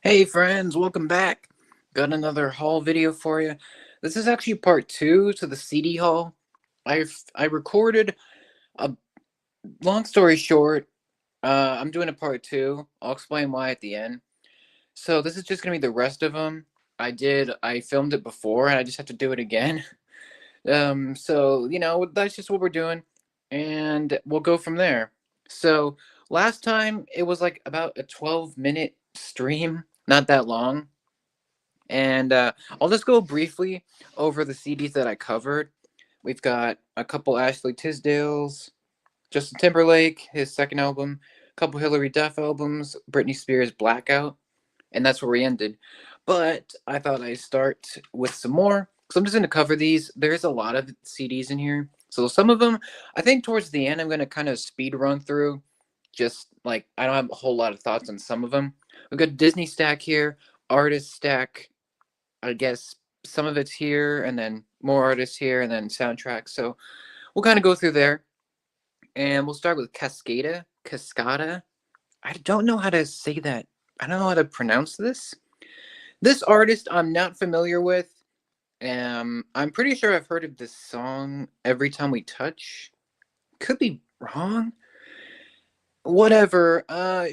Hey friends, welcome back. Got another haul video for you. This is actually part two to the CD haul. I recorded a long story short. I'm doing a part two. I'll explain why at the end. So this is just gonna be the rest of them. I filmed it before and I just have to do it again. So that's just what we're doing, and we'll go from there. So last time it was like about a 12-minute stream, not that long. And I'll just go briefly over the CDs that I covered. We've got a couple Ashley Tisdale's, Justin Timberlake, his second album, a couple Hillary Duff albums, Britney Spears' Blackout, and that's where we ended. But I thought I'd start with some more. So I'm just going to cover these. There's a lot of CDs in here. So some of them, I think towards the end, I'm going to kind of speed run through. Just like, I don't have a whole lot of thoughts on some of them. We've got Disney stack here, artist stack, I guess some of it's here, and then more artists here, and then soundtracks. So we'll kind of go through there, and we'll start with Cascada. I don't know how to say that. I don't know how to pronounce this. This artist I'm not familiar with. I'm pretty sure I've heard of this song Every Time We Touch. Could be wrong. Whatever.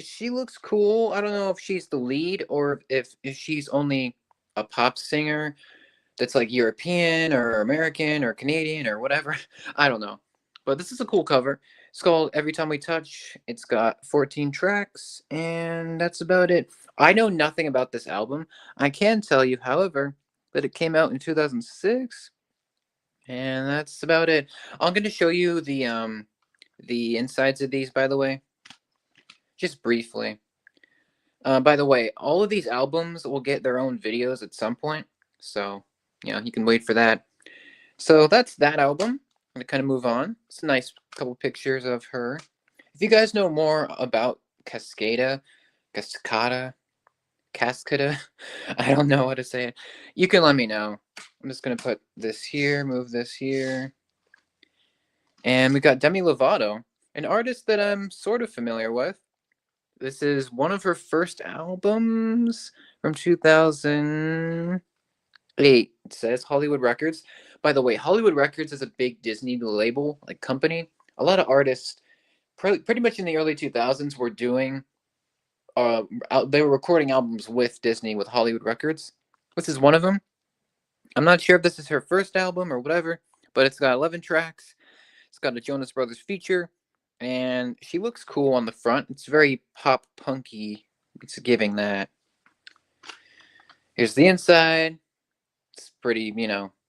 She looks cool. I don't know if she's the lead or if she's only a pop singer that's like European or American or Canadian or whatever. I don't know. But this is a cool cover. It's called Every Time We Touch. It's got 14 tracks, and that's about it. I know nothing about this album. I can tell you, however, that it came out in 2006, and that's about it. I'm going to show you the insides of these, by the way, just briefly. By the way, all of these albums will get their own videos at some point, so you can wait for that. So that's that album. I'm gonna kind of move on. It's a nice couple pictures of her. If you guys know more about Cascada, I don't know how to say it. You can let me know. I'm just gonna put this here, move this here, and we got Demi Lovato, an artist that I'm sort of familiar with. This is one of her first albums from 2008. It says Hollywood Records. By the way, Hollywood Records is a big Disney label, like company. A lot of artists, pretty much in the early 2000s, were doing, they were recording albums with Disney, with Hollywood Records. This is one of them. I'm not sure if this is her first album or whatever, but it's got 11 tracks. It's got a Jonas Brothers feature, and she looks cool on the front. It's very pop punky. It's giving that. Here's the inside. It's pretty,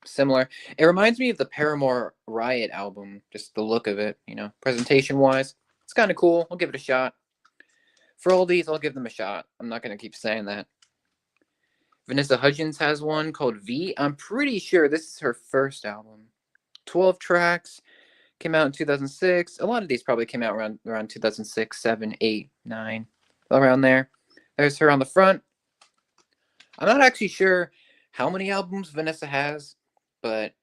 similar. It reminds me of the Paramore Riot album, just the look of it, presentation wise. It's kind of cool. I'll give it a shot. For all these, I'll give them a shot. I'm not going to keep saying that. Vanessa Hudgens has one called V. I'm pretty sure this is her first album. 12 tracks. Came out in 2006. A lot of these probably came out around 2006, 7, 8, 9, around there. There's her on the front. I'm not actually sure how many albums Vanessa has, but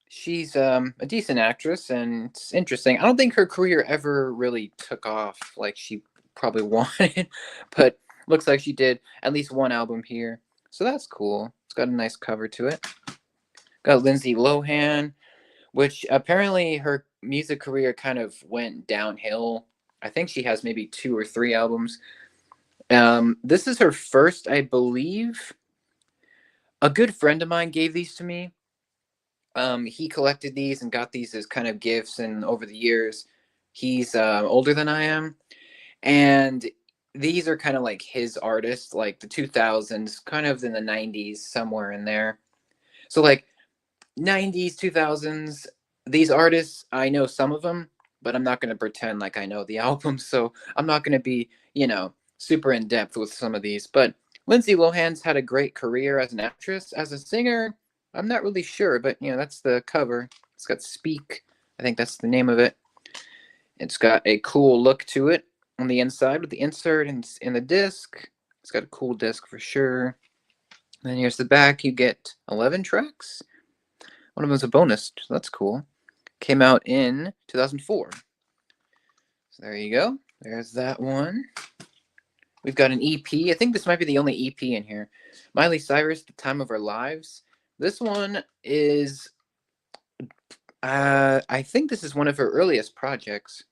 she's a decent actress, and it's interesting. I don't think her career ever really took off like she probably wanted, but looks like she did at least one album here, so that's cool. It's got a nice cover to it. Got Lindsay Lohan, which apparently her music career kind of went downhill. I think she has maybe 2 or 3 albums. This is her first, I believe. A good friend of mine gave these to me. He collected these and got these as kind of gifts, and over the years, he's older than I am, and these are kind of like his artists, like the 2000s, kind of in the 90s, somewhere in there. So like 90s, 2000s, these artists, I know some of them, but I'm not going to pretend like I know the albums, so I'm not going to be, super in depth with some of these. But Lindsay Lohan's had a great career as an actress. As a singer, I'm not really sure, but that's the cover. It's got Speak. I think that's the name of it. It's got a cool look to it on the inside with the insert in the disc. It's got a cool disc for sure. And then here's the back. You get 11 tracks. One of them's a bonus, so that's cool. Came out in 2004. So there you go. There's that one. We've got an EP. I think this might be the only EP in here. Miley Cyrus, The Time of Our Lives. This one is, I think this is one of her earliest projects.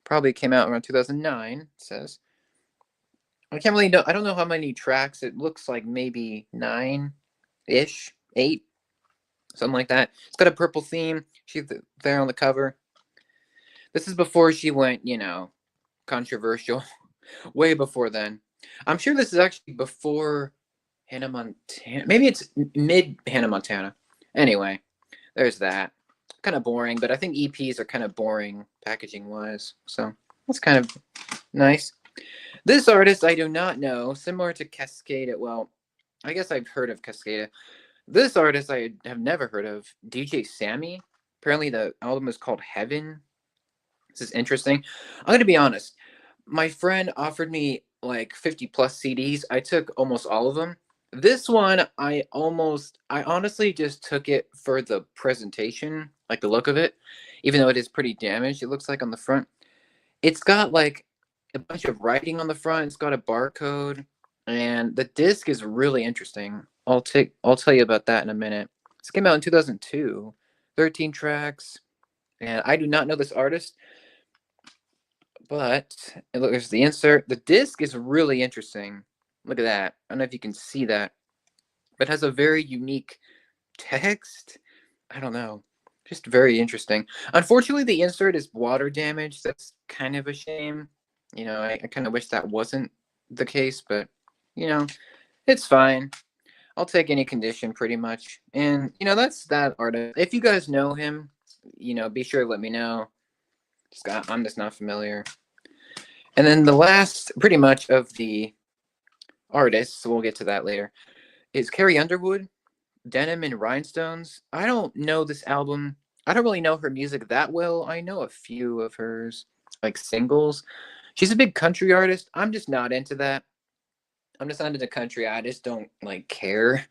Probably came out around 2009, it says. I can't really know. I don't know how many tracks. It looks like maybe 9-ish, 8, something like that. It's got a purple theme. She's there on the cover. This is before she went, controversial. Way before then. I'm sure this is actually before Hannah Montana. Maybe it's mid Hannah Montana. Anyway, there's that. Kind of boring, but I think EPs are kind of boring packaging-wise. So that's kind of nice. This artist I do not know. Similar to Cascada. Well, I guess I've heard of Cascada. This artist I have never heard of. DJ Sammy. Apparently the album is called Heaven. This is interesting. I'm going to be honest. My friend offered me like 50+ CDs. I took almost all of them. This one, I honestly just took it for the presentation, like the look of it, even though it is pretty damaged, it looks like on the front. It's got like a bunch of writing on the front. It's got a barcode, and the disc is really interesting. I'll tell you about that in a minute. This came out in 2002, 13 tracks, and I do not know this artist. But look, there's the insert. The disc is really interesting. Look at that. I don't know if you can see that, but it has a very unique text. I don't know. Just very interesting. Unfortunately, the insert is water damaged. That's kind of a shame. I kind of wish that wasn't the case, but, it's fine. I'll take any condition pretty much. And, that's that artist. If you guys know him, be sure to let me know. I'm just not familiar. And then the last, pretty much, of the artists, so we'll get to that later, is Carrie Underwood, Denim and Rhinestones. I don't know this album. I don't really know her music that well. I know a few of hers, like singles. She's a big country artist. I'm just not into that. I'm just not into country. I just don't, care.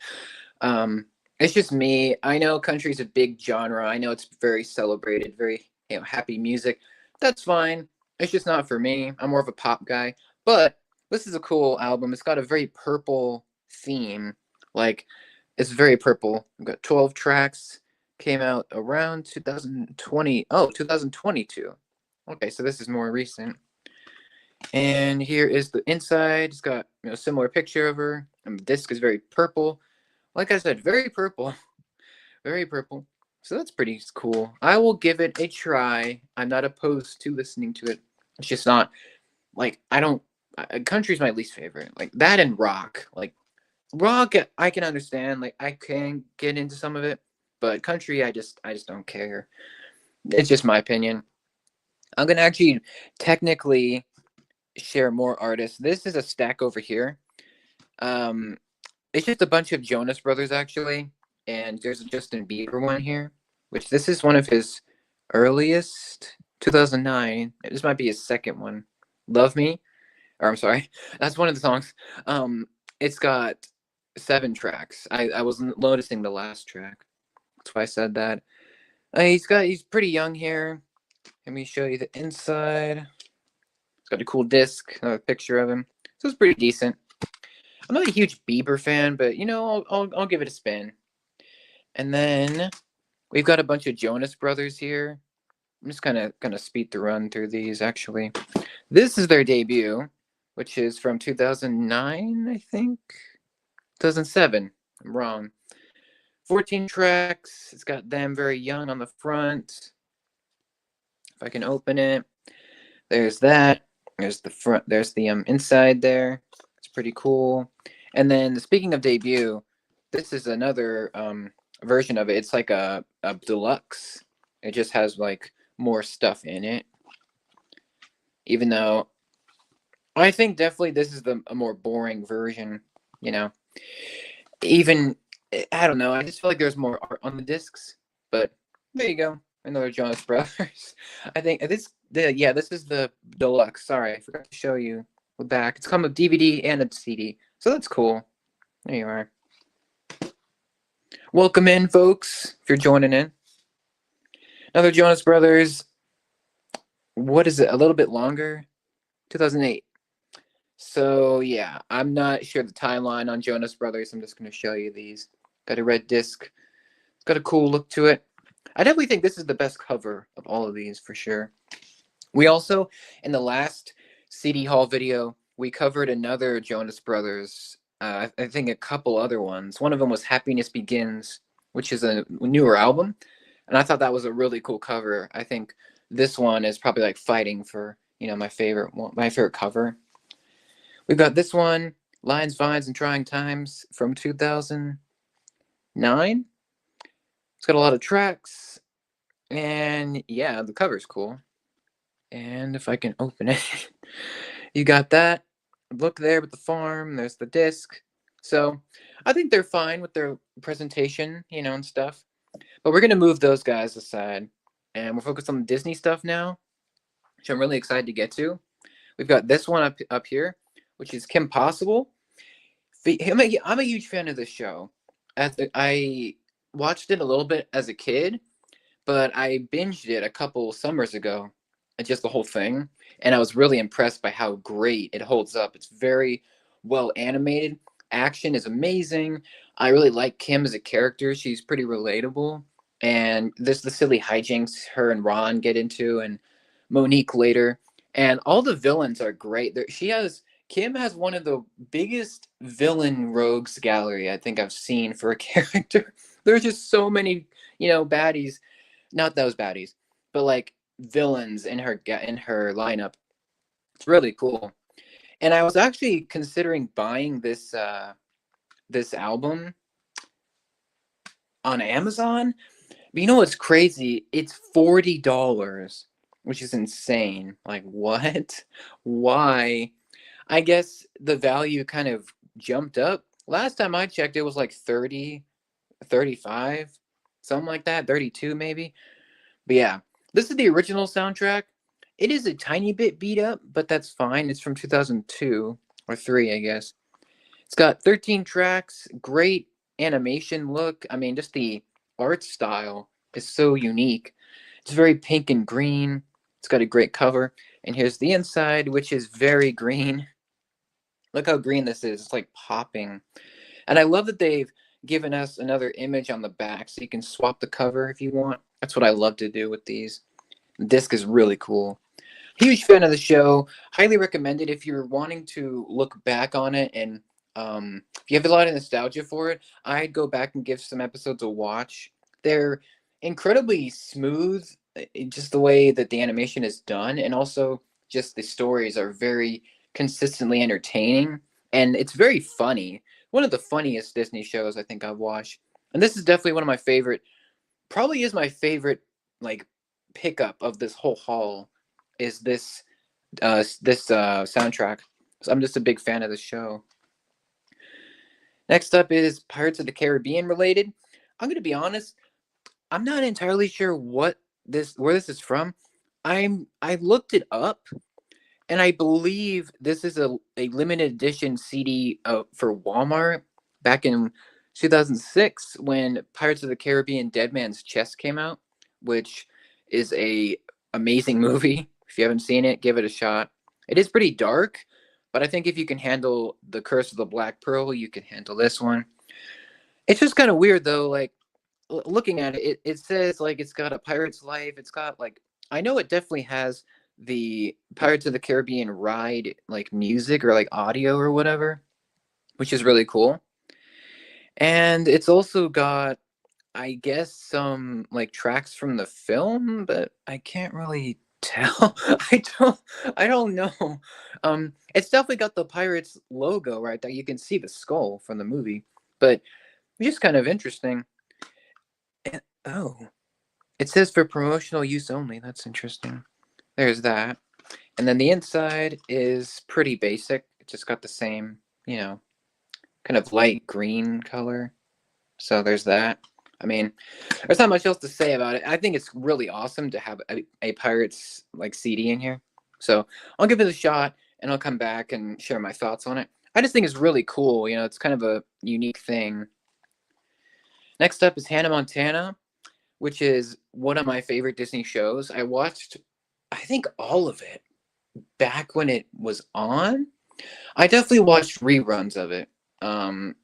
It's just me. I know country's a big genre. I know it's very celebrated, very, happy music. That's fine. It's just not for me. I'm more of a pop guy. But this is a cool album. It's got a very purple theme. It's very purple. We've got 12 tracks. Came out around 2020. Oh, 2022. Okay, so this is more recent. And here is the inside. It's got a similar picture of her. And the disc is very purple. Like I said, very purple. Very purple. So that's pretty cool. I will give it a try. I'm not opposed to listening to it. It's just not, country's my least favorite. That and rock. Rock, I can understand. I can get into some of it. But country, I just don't care. It's just my opinion. I'm going to actually technically share more artists. This is a stack over here. It's just a bunch of Jonas Brothers, actually. And there's a Justin Bieber one here, which this is one of his earliest, 2009. This might be his second one. Love Me. Or I'm sorry. That's one of the songs. It's got 7 tracks. I was noticing the last track. That's why I said that. He's pretty young here. Let me show you the inside. It's got a cool disc, another picture of him. So it's pretty decent. I'm not a huge Bieber fan, but I'll give it a spin. And then we've got a bunch of Jonas Brothers here. I'm just kind of gonna speed the run through these. Actually, this is their debut, which is from 2009, I think. 2007. I'm wrong. 14 tracks. It's got them very young on the front. If I can open it, there's that. There's the front. There's the inside there. It's pretty cool. And then speaking of debut, this is another version of it. It's like a deluxe. It just has more stuff in it. Even though I think definitely this is a more boring version. Even I don't know. I just feel like there's more art on the discs. But there you go. Another Jonas Brothers. I think this is the deluxe. Sorry, I forgot to show you the back. It's come with DVD and a CD. So that's cool. There you are. Welcome in, folks, if you're joining in. Another Jonas Brothers. What is it? A little bit longer? 2008. So yeah, I'm not sure the timeline on Jonas Brothers. I'm just going to show you these. Got a red disc. It's got a cool look to it. I definitely think this is the best cover of all of these for sure. We also, in the last CD haul video, we covered another Jonas Brothers. I think a couple other ones. One of them was Happiness Begins, which is a newer album, and I thought that was a really cool cover. I think this one is probably like fighting for my favorite cover. We've got this one, Lines, Vines, and Trying Times from 2009. It's got a lot of tracks, and yeah, the cover's cool. And if I can open it, you got that. Look there with the farm, there's the disc. So I think they're fine with their presentation, and stuff. But we're going to move those guys aside. And we're focused on the Disney stuff now, which I'm really excited to get to. We've got this one up here, which is Kim Possible. I'm a huge fan of this show. I watched it a little bit as a kid, but I binged it a couple summers ago, just the whole thing, and I was really impressed by how great it holds up. It's very well animated. Action is amazing. I really like Kim as a character. She's pretty relatable, and there's the silly hijinks her and Ron get into, and Monique later, and all the villains are great. Kim has one of the biggest villain rogues gallery I think I've seen for a character. There's just so many, baddies, not those baddies, but like villains in her lineup. It's really cool. And I was actually considering buying this album on Amazon. But you know what's crazy? It's $40, which is insane. Like what? Why? I guess the value kind of jumped up. Last time I checked, it was like 30, 35, something like that, 32 maybe. But yeah, this is the original soundtrack. It is a tiny bit beat up, but that's fine. It's from 2002 or 3, I guess. It's got 13 tracks, great animation look. I mean, just the art style is so unique. It's very pink and green. It's got a great cover. And here's the inside, which is very green. Look how green this is. It's like popping. And I love that they've given us another image on the back so you can swap the cover if you want. That's what I love to do with these. The disc is really cool. Huge fan of the show. Highly recommend it if you're wanting to look back on it, and if you have a lot of nostalgia for it, I'd go back and give some episodes a watch. They're incredibly smooth, just the way that the animation is done, and also just the stories are very consistently entertaining, and it's very funny. One of the funniest Disney shows I think I've watched, and this is definitely one of my favorite. Probably is my favorite like pickup of this whole haul is this soundtrack. So I'm just a big fan of the show. Next up is Pirates of the Caribbean related. I'm gonna be honest, I'm not entirely sure where this is from. I looked it up, and I believe this is a limited edition CD for Walmart back in 2006 when Pirates of the Caribbean Dead Man's Chest came out, which is a amazing movie. If you haven't seen it, give it a shot. It is pretty dark, but I think if you can handle The Curse of the Black Pearl, you can handle this one. It's just kind of weird though, like looking at it, it says like it's got a pirate's life. It's got like I know it definitely has the Pirates of the Caribbean ride like music or like audio or whatever, which is really cool. And it's also got I guess some like tracks from the film, but I can't really tell. I don't know. It's definitely got the Pirates logo right there. You can see the skull from the movie, but it's just kind of interesting. Oh, it says for promotional use only. That's interesting. There's that. And then the inside is pretty basic. It just got the same, kind of light green color. So there's that. I mean, there's not much else to say about it. I think it's really awesome to have a Pirates like CD in here. So I'll give it a shot and I'll come back and share my thoughts on it. I just think it's really cool. It's kind of a unique thing. Next up is Hannah Montana, which is one of my favorite Disney shows. I watched, I think, all of it back when it was on. I definitely watched reruns of it.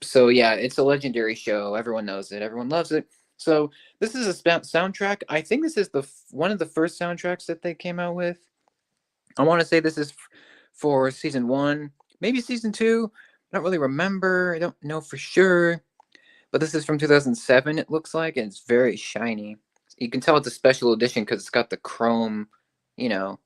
So yeah, it's a legendary show. Everyone knows it. Everyone loves it. So this is a soundtrack. I think this is one of the first soundtracks that they came out with. I want to say this is for season 1, maybe season 2. I don't really remember. I don't know for sure. But this is from 2007, it looks like, and it's very shiny. You can tell it's a special edition because it's got the chrome, you know,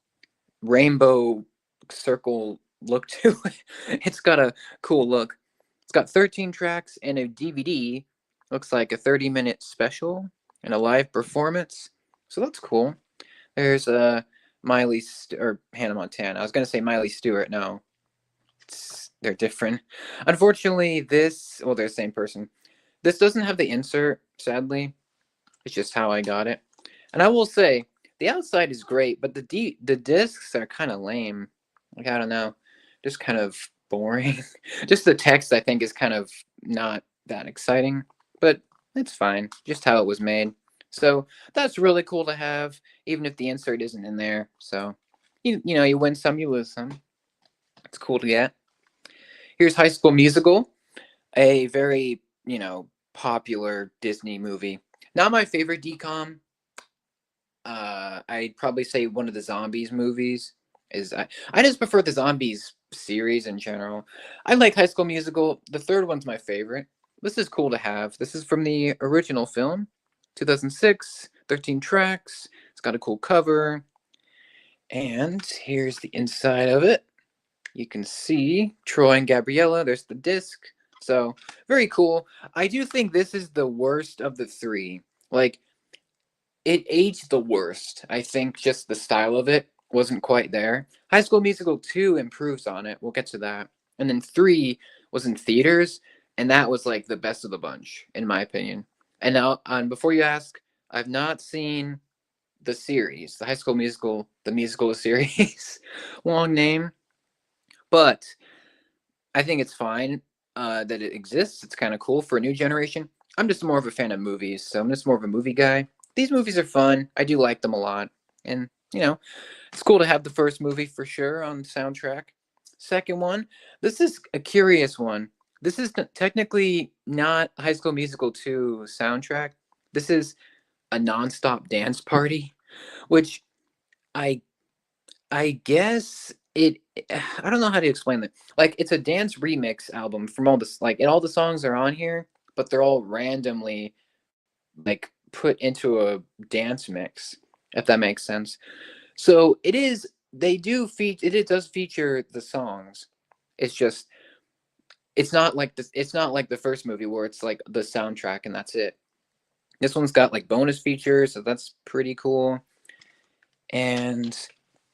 rainbow circle look to it. It's got a cool look. It's got 13 tracks and a DVD. Looks like a 30-minute special and a live performance. So that's cool. There's or Hannah Montana. I was gonna say Miley Stewart. No, they're different. Unfortunately, they're the same person. This doesn't have the insert, sadly. It's just how I got it. And I will say, the outside is great, but the discs are kind of lame. Like, I don't know, just kind of boring. Just the text, I think, is kind of not that exciting, but it's fine. Just how it was made. So that's really cool to have, even if the insert isn't in there. So, you win some, you lose some. It's cool to get. Here's High School Musical, a very, popular Disney movie. Not my favorite DCOM. I'd probably say one of the Zombies movies is I just prefer the Zombies series in general. I like High School Musical. The third one's my favorite. This is cool to have. This is from the original film, 2006, 13 tracks. It's got a cool cover. And here's the inside of it. You can see Troy and Gabriella. There's the disc. So, very cool. I do think this is the worst of the three. Like, it aged the worst. I think just the style of it wasn't quite there. High School Musical 2 improves on it. We'll get to that. And then 3 was in theaters, and that was like the best of the bunch, in my opinion. And now, before you ask, I've not seen the series, the High School Musical, the musical series. Long name. But I think it's fine that it exists. It's kind of cool for a new generation. I'm just more of a fan of movies, so I'm just more of a movie guy. These movies are fun. I do like them a lot. And, it's cool to have the first movie for sure on soundtrack. Second one, this is a curious one. This is technically not High School Musical 2 soundtrack. This is a nonstop dance party, which I I guess I don't know how to explain that. Like, it's a dance remix album from all this, like, and all the songs are on here, but they're all randomly, like, put into a dance mix, if that makes sense. So it does feature the songs. It's just, it's not like the first movie where it's like the soundtrack and that's it. This one's got like bonus features, so that's pretty cool. And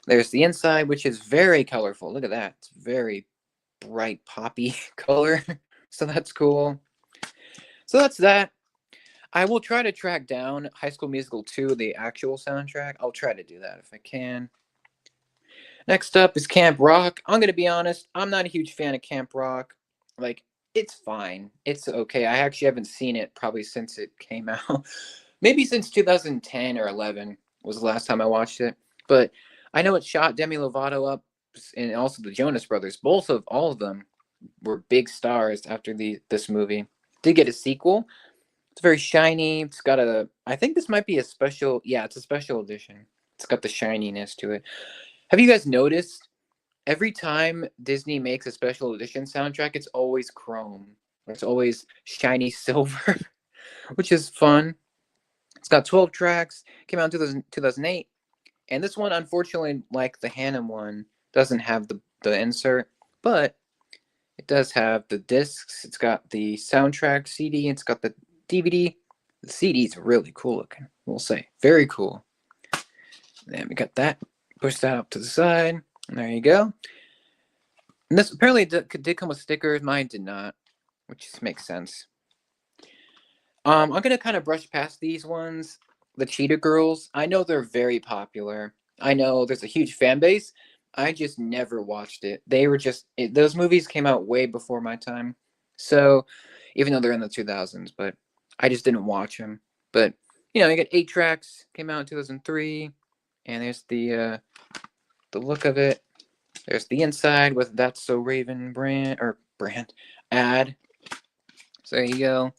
there's the inside, which is very colorful. Look at that. It's very bright poppy color. So that's cool. So that's that. I will try to track down High School Musical 2, the actual soundtrack. I'll try to do that if I can. Next up is Camp Rock. I'm going to be honest, I'm not a huge fan of Camp Rock. Like, it's fine. It's okay. I actually haven't seen it probably since it came out. Maybe since 2010 or 11 was the last time I watched it. But I know it shot Demi Lovato up, and also the Jonas Brothers. All of them were big stars after this movie. Did get a sequel. It's very shiny. I think this might be a special. Yeah, it's a special edition. It's got the shininess to it. Have you guys noticed? Every time Disney makes a special edition soundtrack, it's always chrome. It's always shiny silver, which is fun. It's got 12 tracks. Came out in 2008. And this one, unfortunately, like the Hannah one, doesn't have the insert, but it does have the discs. It's got the soundtrack CD. It's got the DVD. The CD is really cool looking, we'll say. Very cool. Then we got that. Push that up to the side. And there you go. And this apparently did come with stickers. Mine did not, which makes sense. I'm going to kind of brush past these ones. The Cheetah Girls, I know they're very popular. I know there's a huge fan base. I just never watched it. Those movies came out way before my time. So, even though they're in the 2000s, but I just didn't watch them. But, you got 8 tracks, came out in 2003, and there's the look of it. There's the inside with That's So Raven brand ad. So there you go.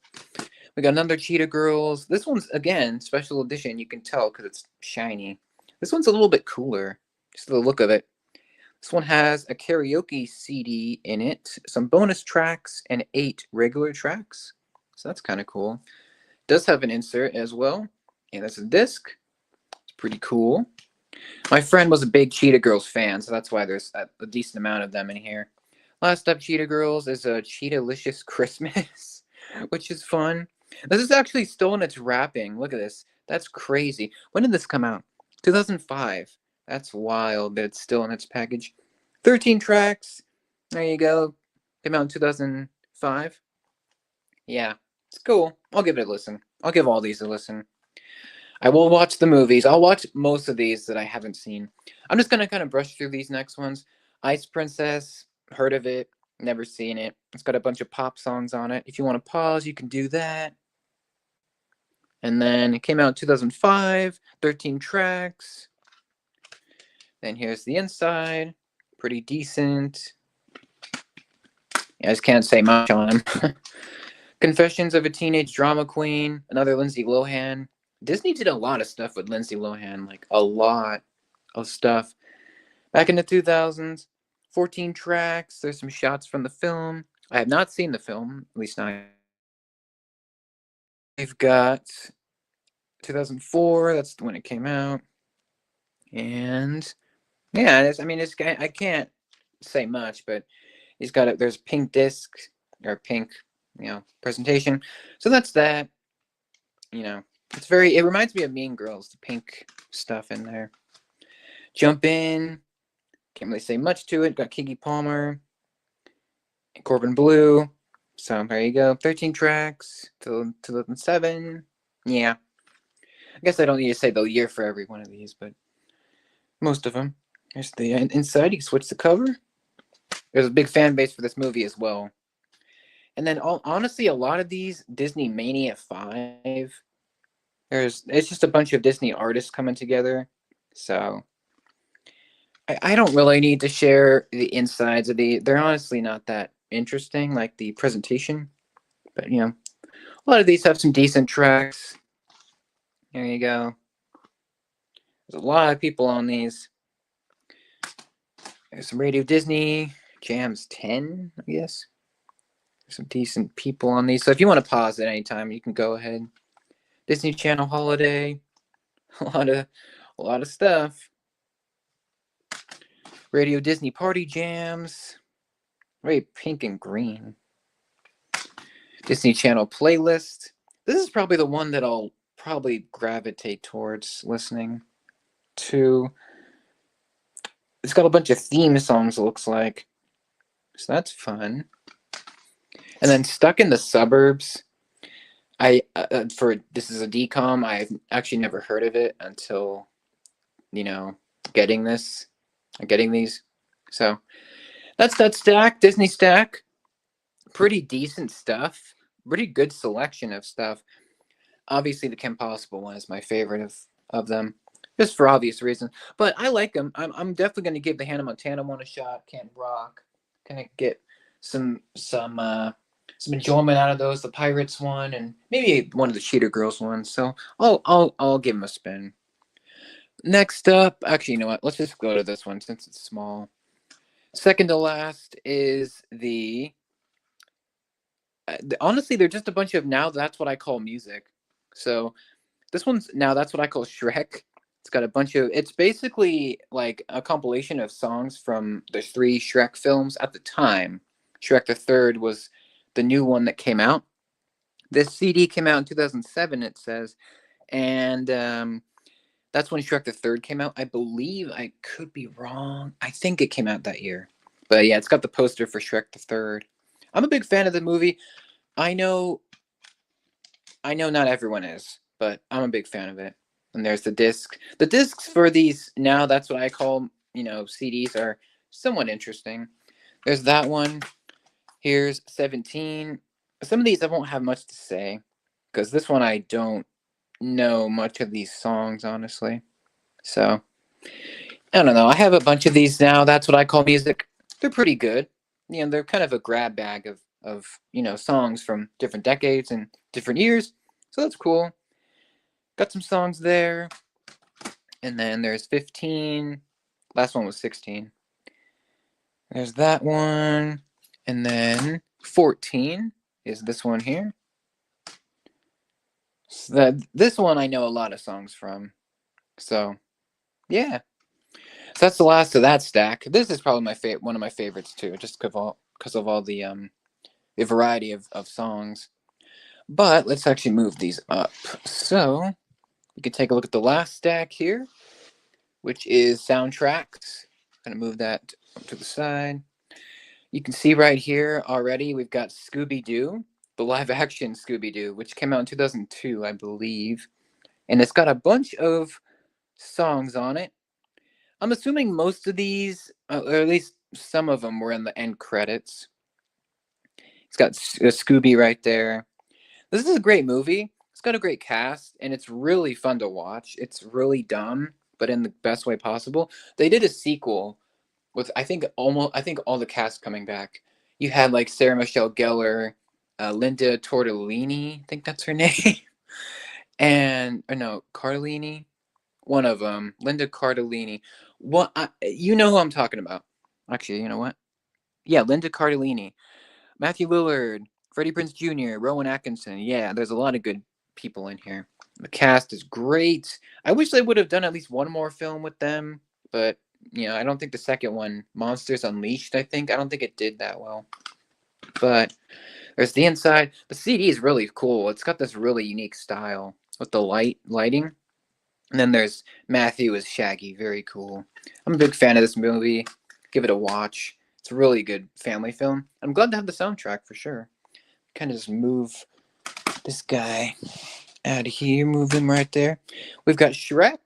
We got another Cheetah Girls. This one's, again, special edition. You can tell because it's shiny. This one's a little bit cooler, just the look of it. This one has a karaoke CD in it, some bonus tracks, and 8 regular tracks. So that's kind of cool. It does have an insert as well, and that's a disc. It's pretty cool. My friend was a big Cheetah Girls fan, so that's why there's a decent amount of them in here. Last up, Cheetah Girls, is a Cheetah-licious Christmas, which is fun. This is actually still in its wrapping. Look at this. That's crazy. When did this come out? 2005. That's wild that it's still in its package. 13 tracks. There you go. Came out in 2005. Yeah, it's cool. I'll give it a listen. I'll give all these a listen. I will watch the movies. I'll watch most of these that I haven't seen. I'm just going to kind of brush through these next ones. Ice Princess, heard of it, never seen it. It's got a bunch of pop songs on it. If you want to pause, you can do that. And then it came out in 2005, 13 tracks. Then here's the inside. Pretty decent. I just can't say much on him. Confessions of a Teenage Drama Queen, another Lindsay Lohan. Disney did a lot of stuff with Lindsay Lohan, like a lot of stuff. Back in the 2000s, 14 tracks. There's some shots from the film. I have not seen the film, at least not. We've got 2004, that's when it came out. And yeah, I can't say much, but he's got it. There's pink disc or pink, presentation. So that's that. It reminds me of Mean Girls, the pink stuff in there. Jump In. Can't really say much to it. Got Keke Palmer. And Corbin Bleu. So there you go. 13 tracks till 2007. Yeah. I guess I don't need to say the year for every one of these, but most of them. Here's the inside. You can switch the cover. There's a big fan base for this movie as well. And then, honestly, a lot of these Disney Mania 5, it's just a bunch of Disney artists coming together. So I don't really need to share the insides of they're honestly not that interesting, like the presentation. But, a lot of these have some decent tracks. There you go. There's a lot of people on these. There's some Radio Disney Jams 10, I guess. There's some decent people on these. So if you want to pause at any time, you can go ahead. Disney Channel Holiday. A lot of stuff. Radio Disney Party Jams. Very pink and green. Disney Channel Playlist. This is probably the one that I'll probably gravitate towards listening to. It's got a bunch of theme songs, it looks like. So that's fun. And then Stuck in the Suburbs. This is a DCOM. I've actually never heard of it until, getting these. So that's that stack, Disney stack. Pretty decent stuff. Pretty good selection of stuff. Obviously, the Kim Possible one is my favorite of them, just for obvious reasons. But I like them. I'm definitely going to give the Hannah Montana one a shot. Camp Rock. Gonna get some enjoyment out of those. The Pirates one, and maybe one of the Cheetah Girls ones. So I'll give them a spin. Next up, actually, you know what? Let's just go to this one since it's small. Second to last is honestly, they're just a bunch of Now That's What I Call Music. So this one's Now That's What I Call Shrek. It's got a bunch of, it's basically like a compilation of songs from the 3 Shrek films at the time. Shrek the Third was the new one that came out. This CD came out in 2007, it says. And that's when Shrek the Third came out. I believe, I could be wrong. I think it came out that year. But yeah, it's got the poster for Shrek the Third. I'm a big fan of the movie. I know not everyone is, but I'm a big fan of it. And there's the disc. The discs for these Now That's What I Call, CDs are somewhat interesting. There's that one. Here's 17. Some of these I won't have much to say, because this one I don't know much of these songs, honestly. So I don't know. I have a bunch of these now. That's what I call music. They're pretty good. They're kind of a grab bag of songs from different decades and different years. So that's cool. Got some songs there. And then there's 15. Last one was 16. There's that one. And then 14 is this one here. So this one I know a lot of songs from. So, yeah. So that's the last of that stack. This is probably one of my favorites too, just because of all the variety of songs. But let's actually move these up. So we can take a look at the last stack here, which is soundtracks. I'm gonna move that up to the side. You can see right here already we've got Scooby-Doo, the live-action Scooby-Doo, which came out in 2002, I believe, and it's got a bunch of songs on it. I'm assuming most of these, or at least some of them, were in the end credits. It's got Scooby right there. This is a great movie. It's got a great cast, and it's really fun to watch. It's really dumb, but in the best way possible. They did a sequel with I think all the cast coming back. You had like Sarah Michelle Gellar, Linda Tortellini, I think that's her name, and or no Cardellini, one of them, Linda Cardellini. You know who I'm talking about? Actually, you know what? Yeah, Linda Cardellini, Matthew Lillard, Freddie Prinze Jr., Rowan Atkinson. Yeah, there's a lot of good people in here. The cast is great. I wish they would have done at least one more film with them, but I don't think the second one, Monsters Unleashed, I don't think it did that well. But there's the inside. The CD is really cool. It's got this really unique style with the lighting. And then there's Matthew as Shaggy. Very cool. I'm a big fan of this movie. Give it a watch. It's a really good family film. I'm glad to have the soundtrack for sure. Kind of just move this guy out of here. Move him right there. We've got Shrek,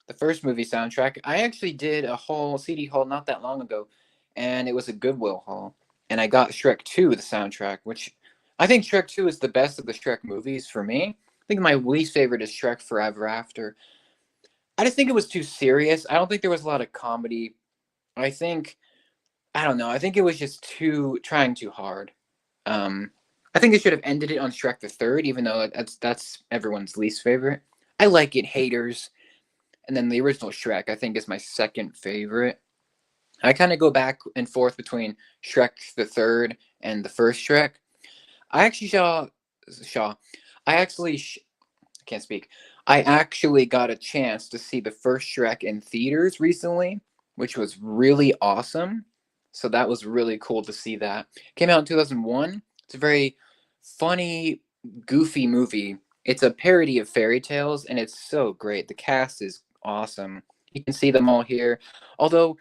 the first movie soundtrack. I actually did a whole CD haul not that long ago, and it was a Goodwill haul. And I got Shrek 2, the soundtrack, which I think Shrek 2 is the best of the Shrek movies for me. I think my least favorite is Shrek Forever After. I just think it was too serious. I don't think there was a lot of comedy. I don't know. I think it was just trying too hard. I think they should have ended it on Shrek the Third, even though that's everyone's least favorite. I like it, haters. And then the original Shrek, I think, is my second favorite. I kind of go back and forth between Shrek the Third and the first Shrek. I actually I can't speak. I actually got a chance to see the first Shrek in theaters recently, which was really awesome. So that was really cool to see that. Came out in 2001. It's a very funny, goofy movie. It's a parody of fairy tales, and it's so great. The cast is awesome. You can see them all here. Although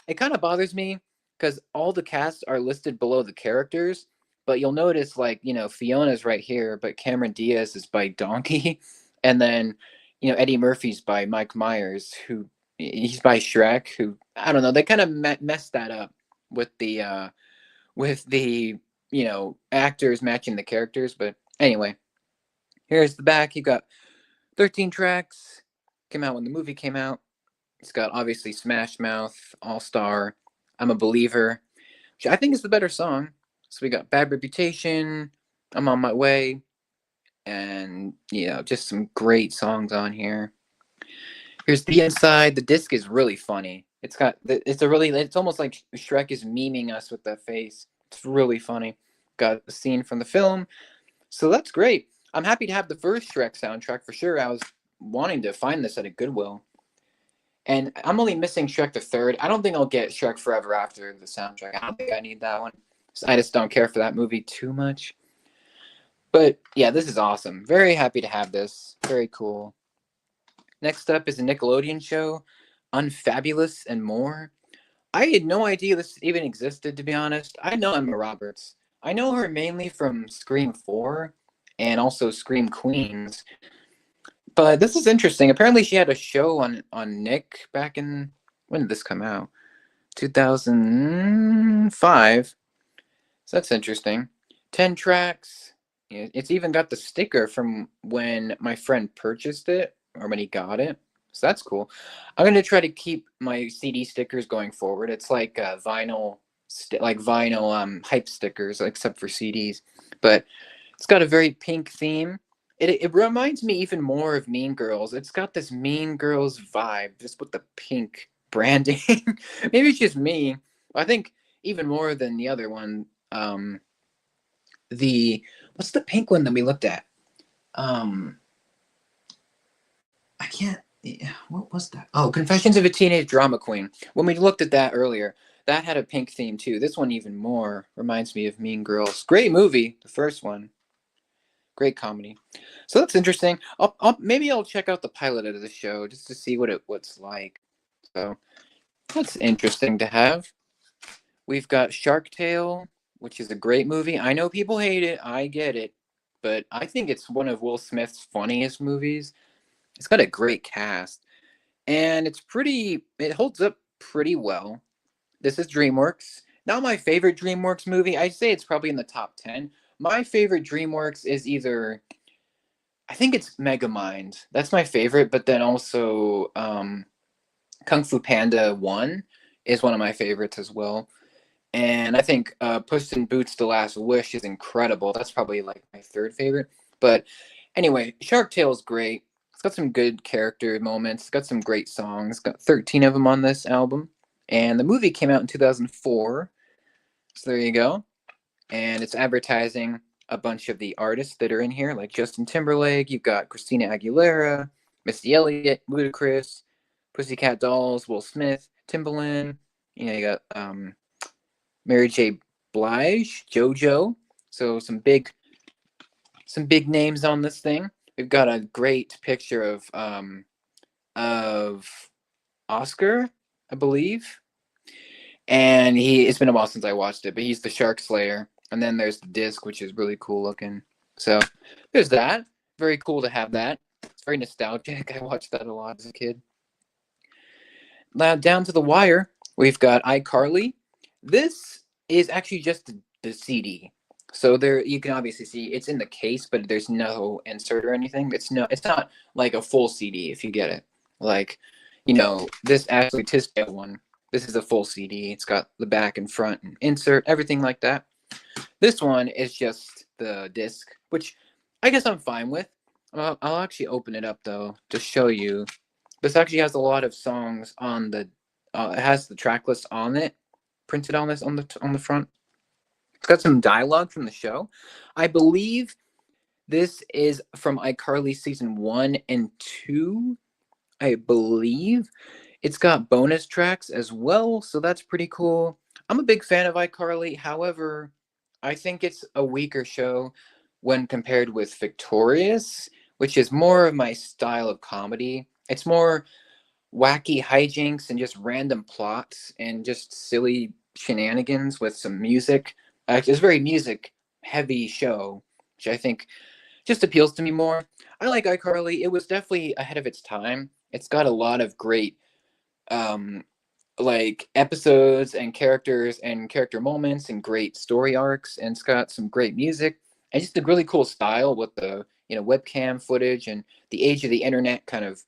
it kind of bothers me because all the casts are listed below the characters, but you'll notice Fiona's right here, but Cameron Diaz is by Donkey, and then Eddie Murphy's by Mike Myers, who he's by Shrek. Who I don't know. They kind of messed that up with the actors matching the characters. But anyway, here's the back. You got 13 tracks. Came out when the movie came out. It's got obviously Smash Mouth, All Star, I'm a Believer, which I think is the better song. So we got Bad Reputation, I'm on My way, and just some great songs on here. Here's the inside. The disc is really funny. It's almost like Shrek is memeing us with that face. It's really funny. Got the scene from the film. So that's great. I'm happy to have the first Shrek soundtrack for sure. I was wanting to find this at a Goodwill. And I'm only missing Shrek the Third. I don't think I'll get Shrek Forever After the soundtrack. I don't think I need that one. I just don't care for that movie too much. But yeah, this is awesome. Very happy to have this. Very cool. Next up is a Nickelodeon show, Unfabulous and More. I had no idea this even existed, to be honest. I know Emma Roberts. I know her mainly from Scream 4 and also Scream Queens. But this is interesting. Apparently she had a show on Nick back in, when did this come out? 2005. So that's interesting. 10 tracks. It's even got the sticker from when my friend purchased it or when he got it. So that's cool. I'm gonna try to keep my CD stickers going forward. It's like vinyl, like vinyl hype stickers, except for CDs. But it's got a very pink theme. It reminds me even more of Mean Girls. It's got this Mean Girls vibe, just with the pink branding. Maybe it's just me. I think even more than the other one. The What's the pink one that we looked at? Um, I can't. Yeah, what was that? Oh, Confessions of a Teenage Drama Queen. When we looked at that earlier, that had a pink theme too. This one even more reminds me of Mean Girls. Great movie, the first one. Great comedy. So that's interesting. Maybe I'll check out the pilot of the show just to see what's like. So that's interesting to have. We've got Shark Tale, which is a great movie. I know people hate it. I get it, but I think it's one of Will Smith's funniest movies. It's got a great cast, and it holds up pretty well. This is DreamWorks. Not my favorite DreamWorks movie. I'd say it's probably in the top 10. My favorite DreamWorks is either, I think it's Megamind. That's my favorite, but then also Kung Fu Panda 1 is one of my favorites as well. And I think Puss in Boots: The Last Wish is incredible. That's probably like my third favorite. But anyway, Shark Tale is great. It's got some good character moments. It's got some great songs. It's got 13 of them on this album. And the movie came out in 2004. So there you go. And it's advertising a bunch of the artists that are in here, like Justin Timberlake. You've got Christina Aguilera, Missy Elliott, Ludacris, Pussycat Dolls, Will Smith, Timbaland. You got Mary J. Blige, JoJo. So some big names on this thing. We've got a great picture of Oscar, I believe. And it's been a while since I watched it, but he's the Shark Slayer. And then there's the disc, which is really cool looking. So there's that. Very cool to have that. It's very nostalgic. I watched that a lot as a kid. Now down to the wire, we've got iCarly. This is actually just the CD. So there you can obviously see it's in the case, but there's no insert or anything. It's not like a full CD if you get it. Like, this Ashley Tisdale one. This is a full CD. It's got the back and front and insert, everything like that. This one is just the disc, which I guess I'm fine with. I'll actually open it up though to show you. This actually has a lot of songs on the. It has the track list on it, printed on this on the front. It's got some dialogue from the show. I believe this is from iCarly season 1 and 2. I believe it's got bonus tracks as well, so that's pretty cool. I'm a big fan of iCarly. However, I think it's a weaker show when compared with Victorious, which is more of my style of comedy. It's more wacky hijinks and just random plots and just silly shenanigans with some music. It's a very music heavy show, which I think just appeals to me more. I like iCarly. It was definitely ahead of its time. It's got a lot of great like episodes and characters and character moments and great story arcs, and it's got some great music and just a really cool style with the webcam footage and the age of the internet kind of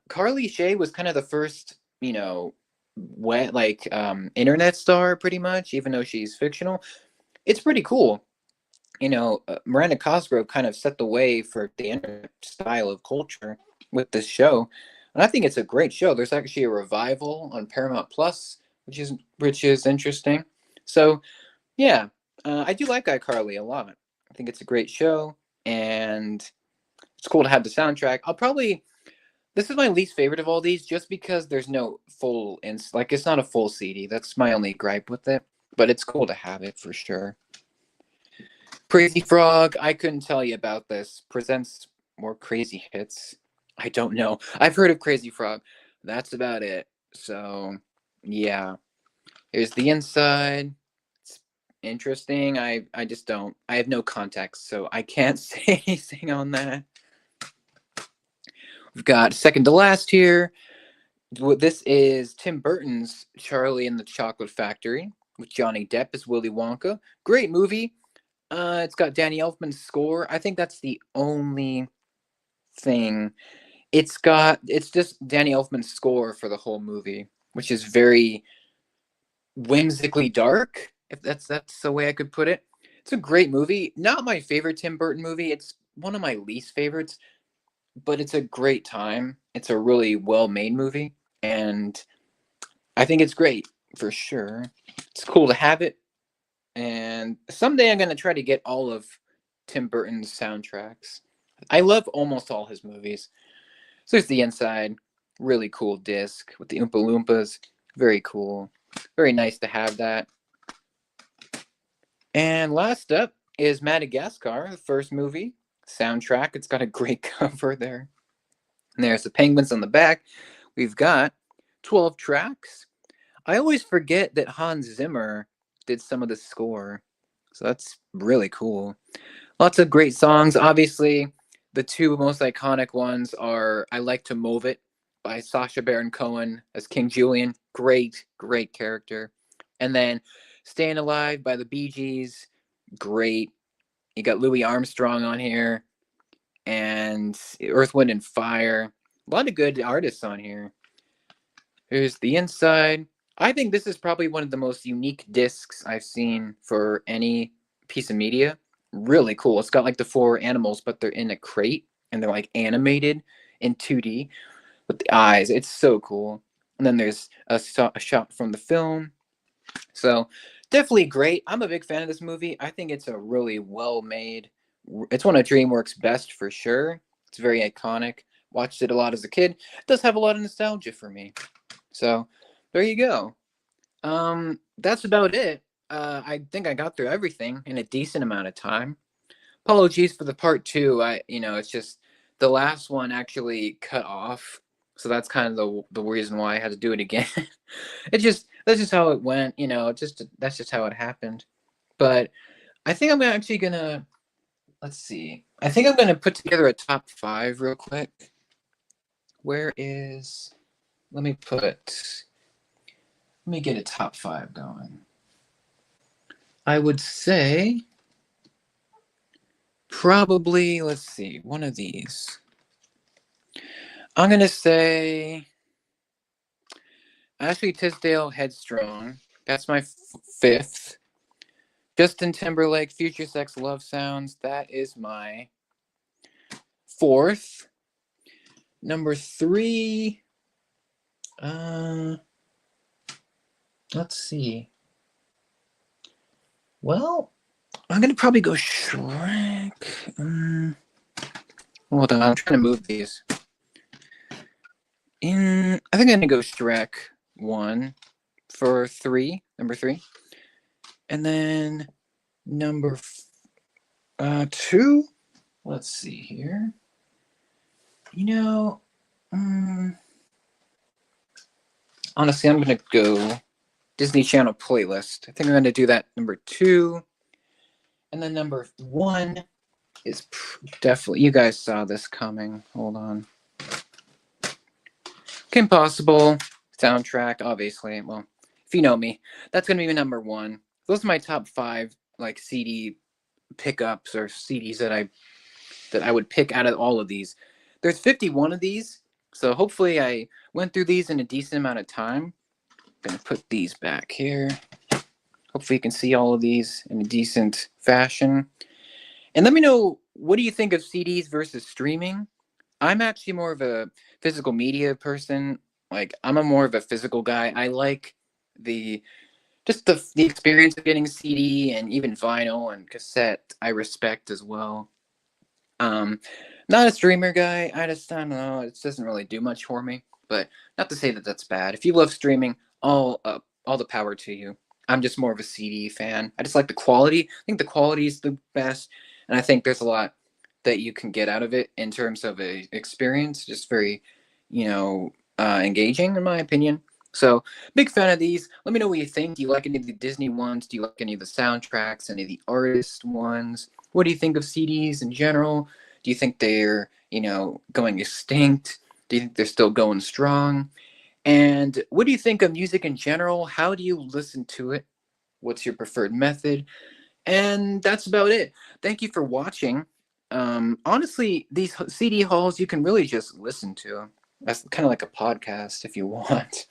Carly Shay was kind of the first internet star pretty much, even though she's fictional. It's pretty cool. Miranda Cosgrove kind of set the way for the internet style of culture with this show, and I think it's a great show. There's actually a revival on Paramount Plus, which is interesting. So yeah, I do like iCarly a lot. I think it's a great show, and it's cool to have the soundtrack. This is my least favorite of all these, just because there's no full it's not a full CD. That's my only gripe with it, but it's cool to have it for sure. Crazy Frog, I couldn't tell you about this. Presents more crazy hits. I don't know. I've heard of Crazy Frog. That's about it. So, yeah. Here's the inside. It's interesting. I just don't. I have no context, so I can't say anything on that. We've got second to last here. This is Tim Burton's Charlie and the Chocolate Factory with Johnny Depp as Willy Wonka. Great movie. It's got Danny Elfman's score. I think that's the only thing it's just Danny Elfman's score for the whole movie, which is very whimsically dark, if that's the way I could put it. It's a great movie. Not my favorite Tim Burton movie. It's one of my least favorites, but it's a great time. It's a really well-made movie, and I think it's great for sure. It's cool to have it, and someday I'm gonna try to get all of Tim Burton's soundtracks. I love almost all his movies. So there's the inside, really cool disc with the Oompa Loompas. Very cool. Very nice to have that. And last up is Madagascar, the first movie soundtrack. It's got a great cover there. And there's the penguins on the back. We've got 12 tracks. I always forget that Hans Zimmer did some of the score. So that's really cool. Lots of great songs. Obviously, the two most iconic ones are I Like to Move It by Sacha Baron Cohen as King Julian. Great, great character. And then Staying Alive by the Bee Gees. Great. You got Louis Armstrong on here. And Earth, Wind, and Fire. A lot of good artists on here. Here's the inside. I think this is probably one of the most unique discs I've seen for any piece of media. Really cool. It's got like the four animals, but they're in a crate and they're like animated in 2D with the eyes. It's so cool. And then there's a shot from the film. So definitely great. I'm a big fan of this movie. I think it's a really well made. It's one of DreamWorks' best for sure. It's very iconic. Watched it a lot as a kid. It does have a lot of nostalgia for me. So there you go. That's about it. I think I got through everything in a decent amount of time. Apologies for the part two. It's just the last one actually cut off, so that's kind of the reason why I had to do it again. That's just how it went. That's just how it happened. But I think I'm actually gonna let's see. I think I'm gonna put together a top 5 real quick. Where is? Let me get a top 5 going. I would say probably, let's see, one of these. I'm going to say Ashley Tisdale, Headstrong. That's my 5th. Justin Timberlake, Future Sex Love Sounds. That is my 4th. Number 3. Let's see. Well, I'm going to probably go Shrek. Hold on, I'm trying to move these. I think I'm going to go Shrek 1 for 3, number 3. And then number 2, let's see here. Honestly, I'm going to go Disney Channel playlist. I think I'm going to do that number 2. And then number 1 is definitely, you guys saw this coming. Hold on. Kim Possible soundtrack, obviously. Well, if you know me, that's going to be my number 1. Those are my top 5 like CD pickups or CDs that I would pick out of all of these. There's 51 of these, so hopefully I went through these in a decent amount of time. I'm going to put these back here. Hopefully you can see all of these in a decent fashion. And let me know, what do you think of CDs versus streaming? I'm actually more of a physical media person. Like, I'm more of a physical guy. I like the experience of getting CD and even vinyl and cassette. I respect as well. Not a streamer guy. I don't know. It doesn't really do much for me. But not to say that that's bad. If you love streaming, all the power to you. I'm just more of a CD fan. I just like the quality. I think the quality is the best, and I think there's a lot that you can get out of it in terms of a experience. Just very, engaging in my opinion. So big fan of these. Let me know what you think. Do you like any of the Disney ones? Do you like any of the soundtracks? Any of the artist ones? What do you think of CDs in general? Do you think they're, going extinct? Do you think they're still going strong? And what do you think of music in general? How do you listen to it? What's your preferred method? And that's about it. Thank you for watching. Honestly, these CD hauls you can really just listen to. That's kind of like a podcast if you want.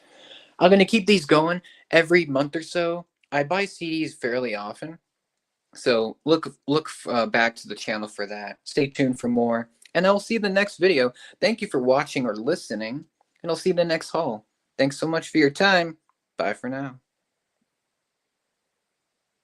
I'm gonna keep these going every month or so. I buy CDs fairly often, so look back to the channel for that. Stay tuned for more, and I'll see you in the next video. Thank you for watching or listening, and I'll see you in the next haul. Thanks so much for your time. Bye for now.